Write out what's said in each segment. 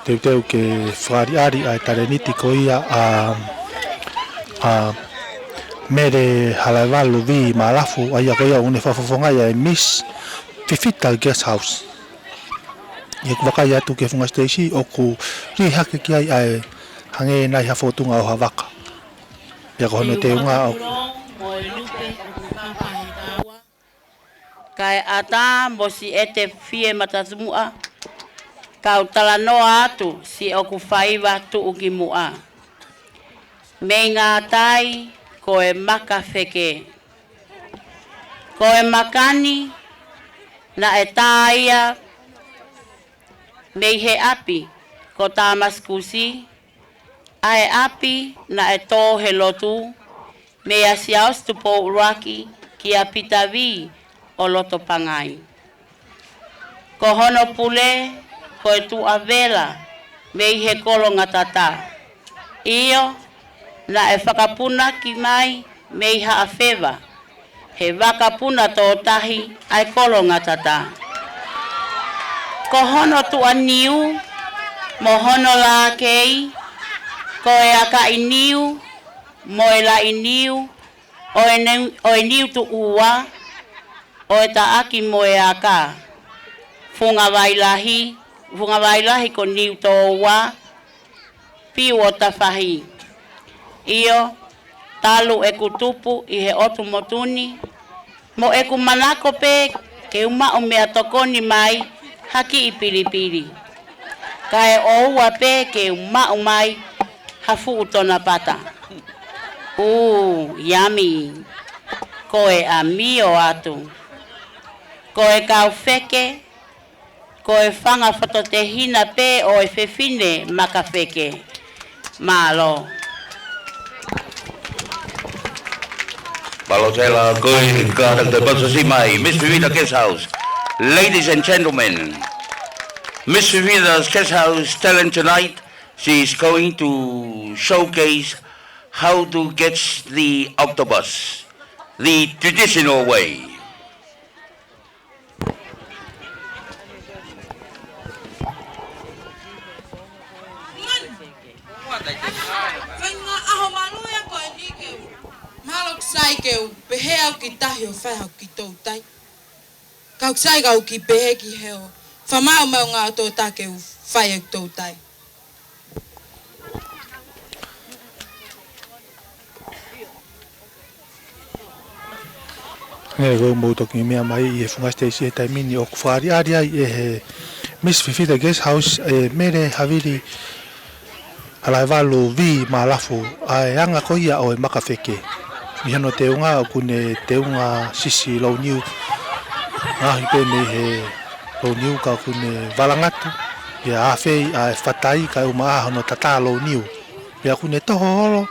teu ke whaari ai tareniti ko ia a mere halaiwalu vi malafu ai ko ia une whafafonga ia Miss Fifita Guest House. Ia waka ia tu ke funga Stacy o ku ri hake ki ai hange nai hafotunga o hawaka. Ia ko hono te unga o kai ata mo si ete fie matasumua kau talanoa atu si oku whaiwa tu uki mua. Me ngā tai ko e maka wheke. Ko e makani na e tāia mei he api ko tā maskusi a e api na e tō he lotu me a siaus tupo uraki ki a pitavi o loto pangai. Ko hono pule ko e tu avela mei he kolo ngatata. Iyo na e whakapuna ki mai mei ha awhewa. He wakapuna tō tahi ai kolo ngatata. Ko hono tu aniu mo hono la kei. Ko e aka iniu mo e la iniu o e niu tu ua o e taaki mo e aka. Funga wailahi ko niu tō ua piu o tawhahi. Iyo talu e kutupu i he otu motuni mo e ku manako pe ke uma o mea tokoni mai haki i piripiri. Ka e o ua pe ke uma o mai hafu utona pata. Yummy. Ko e a mio atu. Ko e kau feke. Ko e whanga whatotehina pe o e whewhine maka feke. Malo. Balotela, going the Basasimai, Miss Vivida Guest House. Ladies and gentlemen, Miss Vivida's Guest House talent tonight, she is going to showcase how to catch the octopus, the traditional way. Sai keu pehe au ki tahi o whai au ki tō tai. Kau sai kau ki pehe ki heo. Whamau mau ngā tō tā keu whai au tō tai. Nge go mo to ki mea mai e funga Stacy e taimini o ku whaari ai e he Miss Fifita Guest House e mere haviri halaiwalu vi malafu ai anga ko ia o e maka wheke. I hano te unga o kune te unga sisi lau niu. Ngahi pene he lau niu ka kune walangatu. Ia awhei a e whatai ka uma ahono tata lau niu. Ia kune toho holo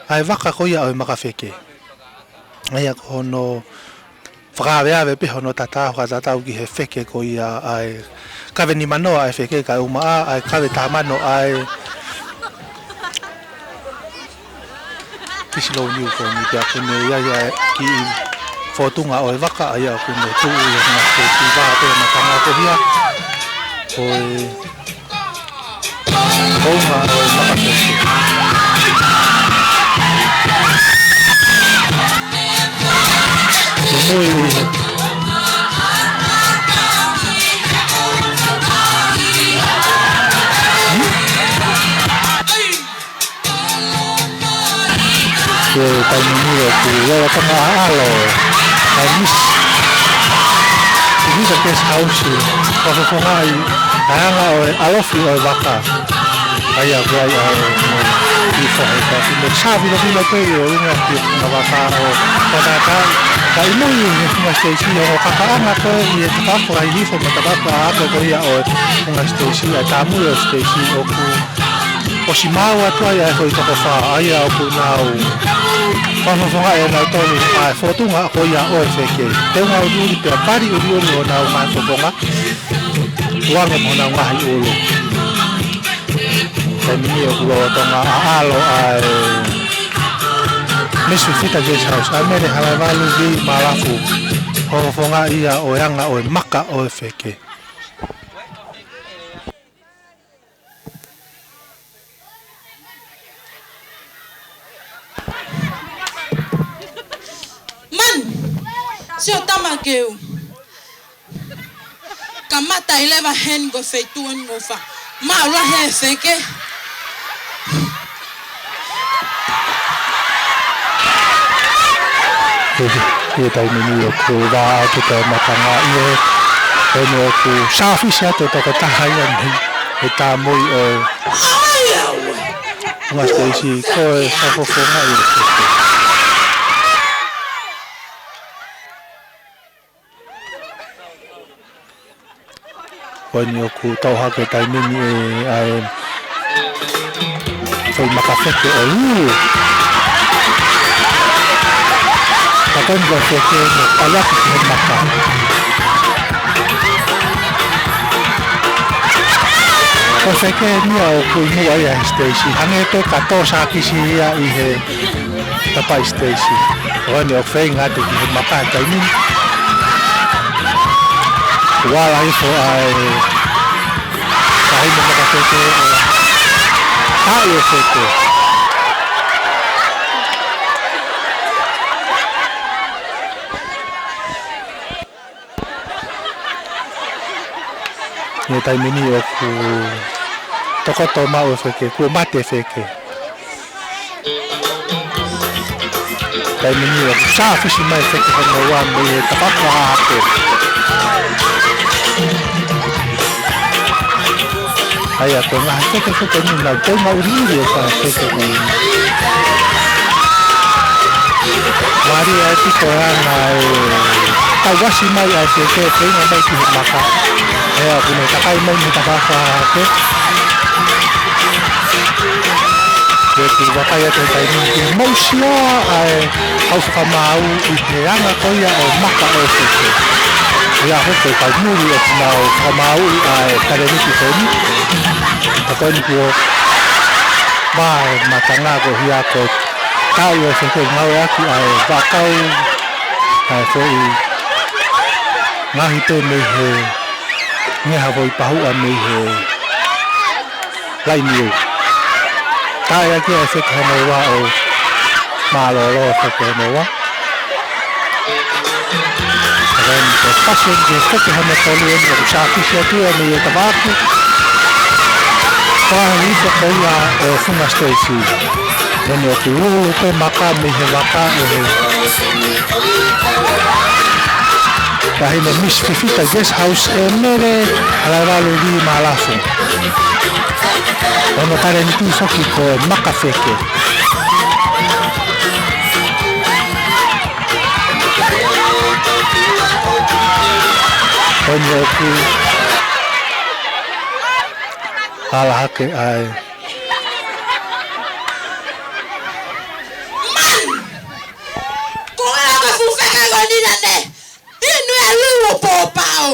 a e waka ko ia o e maka wheke. Ia ko hono whakaweawe pe hono tata whakatatau ki he wheke ko ia a e kawe ni manoa a e wheke ka uma a e kawe tamano a e kisi lau niu ko ni pia kune ia ki whotunga o e waka a ia kune tuu ia nga te tiwa te matanga ko hia ko e kounga o e maka wheke. Mui taimini ku ia tanga alo Miss Vivida Guest House whafongai anga o e alofi o e waka ai a guai a i whaheka me sabi na pila te o unga ki na waka o whatata ka imui e funga Stacy o kakaanga ko i e tapako ai hifo ma tapako a ato ko ia o funga Stacy a tamu o Stacy o ku o si mau atua ia e hoi toko wha ai a o ku nau whafonga e nau tolu a e whotunga ko ia o e wheke te unga o nuri pia pari o riori o nau mai whoponga uange mo nau ngahi ulu taimini o kua tonga a alo a Miss Fifita Guest House a mere halaiwalu vi malafu whafonga ia o e anga o e maka o e wheke. keu. Kamata i lewa hen go feituan go fa. Maula he feke. Ia tai mini o ku wā te te matanga ia e no ku sāwhisia te toko tahai anhi e tā mui o Ngā Stacey koe whakawhonga i o teke. Koe ni o ku tauhake tai mini e ai whai makawheke o uu. Takon go feke no palaki ki he maka. Ko feke ni o kui mua ia he Stacey. Hange to kato sākisi ia i he tapai Stacey. Oe ni o whai ngate ki he maka tai mini. Wala ifo ai kahina maka feke ai o feke. Ni tai mini o ku toko tō mau e wheke, ku mate wheke. Tai mini o ku sāwhisi mai wheke hana wā me he tapaka ake. Ai a koe ngaha wheke ni nau tau mauriri o ka wheke ni. Maria e tiko ana e tau wasi mai a wheke e whenga mai ki he maka. Ea kune takai mai ni tapaka ake. Ke ki wakai ate tai ni ki mausia ai au whakamau i te anga koia o maka o wheke. Ea hoke kai nuri e tina o whakamau i ai tareniki wheni. Tako ni ki o mai matanga ko hia ko tau o wheke ngau aki ai wakau ai whoi ngahi te me he Nge hawai pahua me he lai niu. Tai aki e wheke hana wā o mālolo e wheke hana wā. Ren te passion ke wheke hana tolu eni o sākisi atu e me e tawāku. Wāhi te koia o Whunga Stacey. Ren o ki uru te maka me he waka e he. Kahina Miss Fifita Guest House e mere alaralu ri malafu. Ono kare ni tu soki ko maka wheke. Ono ku ala hake ai. Kung ano ka fufeka ko nila ne? Inu e luo po pao.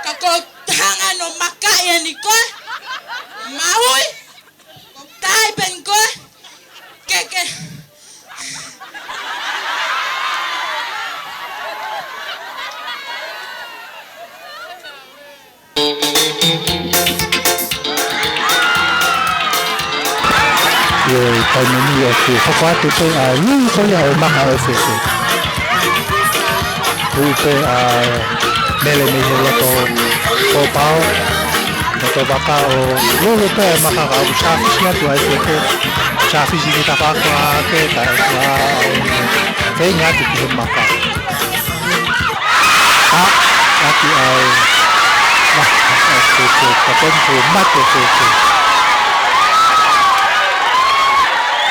Kako hanga no makaya ni ko. Maui. Tai ben ko. Keke. Tai mini o ku hoko atu te a ui koia o maka o wheke. Upe a mele me he lato o pao. Lato waka o lolo pe a maka ka o sāwhisi atu ai wheke. Sāwhisi ki ta whaka ake ka a whenga atu ki he maka. A aki ai maka o wheke. Ka tenko mate wheke.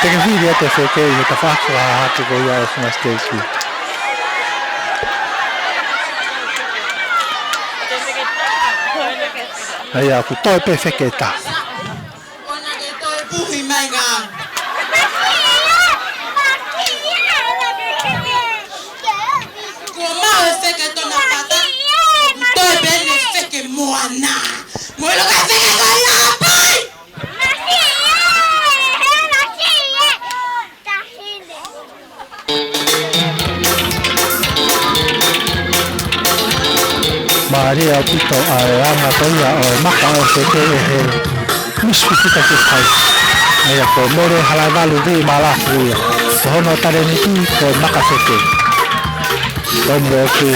Teka viri ate wheke i he ta whakua atu ko ia o Whunga Stacey. Ai a ku toi pe wheke ta. Ona ke toi puhi mai ngā. Kua mau e wheke tona pata. Toi bene wheke moana. Moilo ka wheke ko ia pai. Maria o pito a anga koia o maka o wheke e he Miss Fifita Guest House. Ai a ko mere halai walu vi malafu ia. Hono tare ni tu ko makaseke. Tomo ku.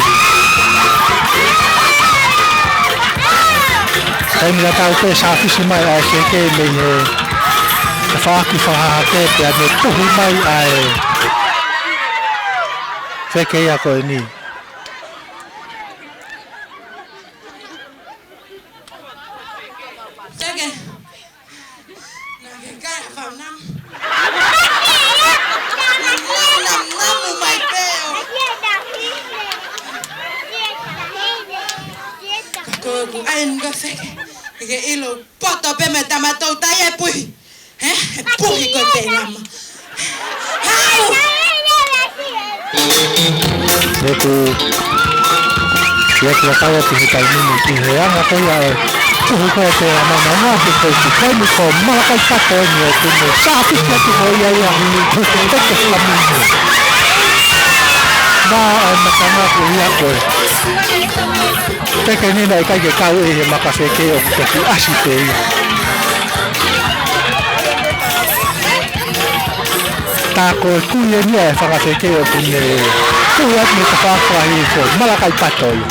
Kai mira tau te safi si mai ai seke me he. Ka whaaki whahake te ane tuhi mai ai. Wheke ia koe ni. Seke. Nage kai whau nam. Namu mai peo. Koku ain ka seke. Ike ilo poto pe me tamatou tai e pui. E pui ko te lama. Hau! Leku. Leku kawa pihi kai nini pihi anga koe ai. Tuhu koe te amana ngāti koe ki kaini ko malakai pato ni o tunu. Sāpi kia tu hoi ai a hini. Teke flamingo. Nā ai makana ko ia koe. Teke nina i kai ke kau e he makawheke o ki asi te ia. Tā koe kui e nia e whakawheke o tune. Kui atu me ka whakawhi ko malakai pato ia.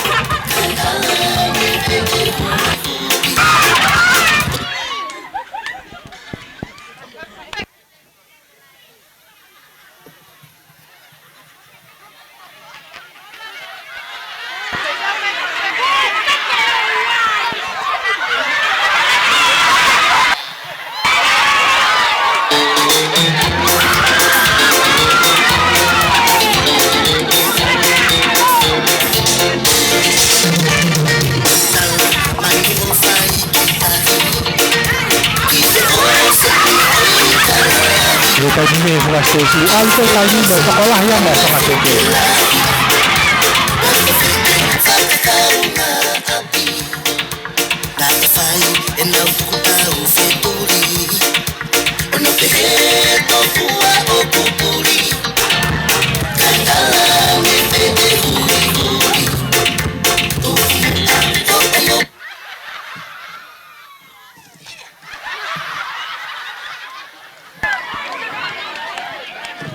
Kai ni me la stesi alto kai ni ba sekolah yang ma sama seke.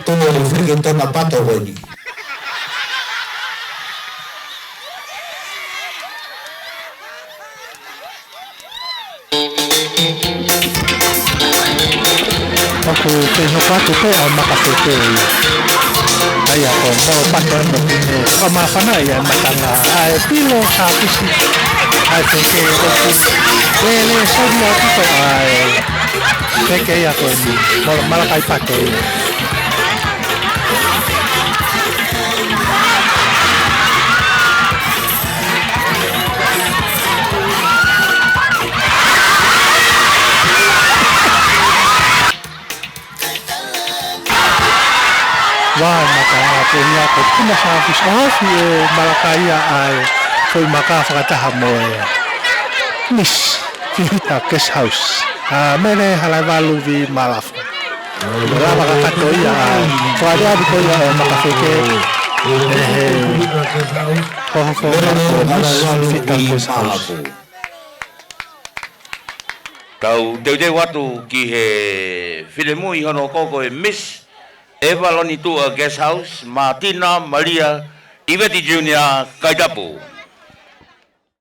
Todo el frío en torno a pato, güey. Aku tenho pato pe al makaseke. Ai ako mo pato no tino. Kama fana ia matanga. Ai pilo sa pisi. Ai seke ko. Lele sodia tito ai. Seke ia ko ni. Malakai pato. Wah, maka punya ko kuna sa office ofi e malakaya ai foi maka whakataha moe. Miss Vivita Guest House. Mene halaiwalu vi malafu. Wala makakato ia ai. Whare abi ko ia e makawheke. Hoho Miss Vivita Guest House. Kau teu watu ki he whiremui hono koko e Miss Eva Lonitua Guest House, Martina Maria Iveti Junior Kaitapu.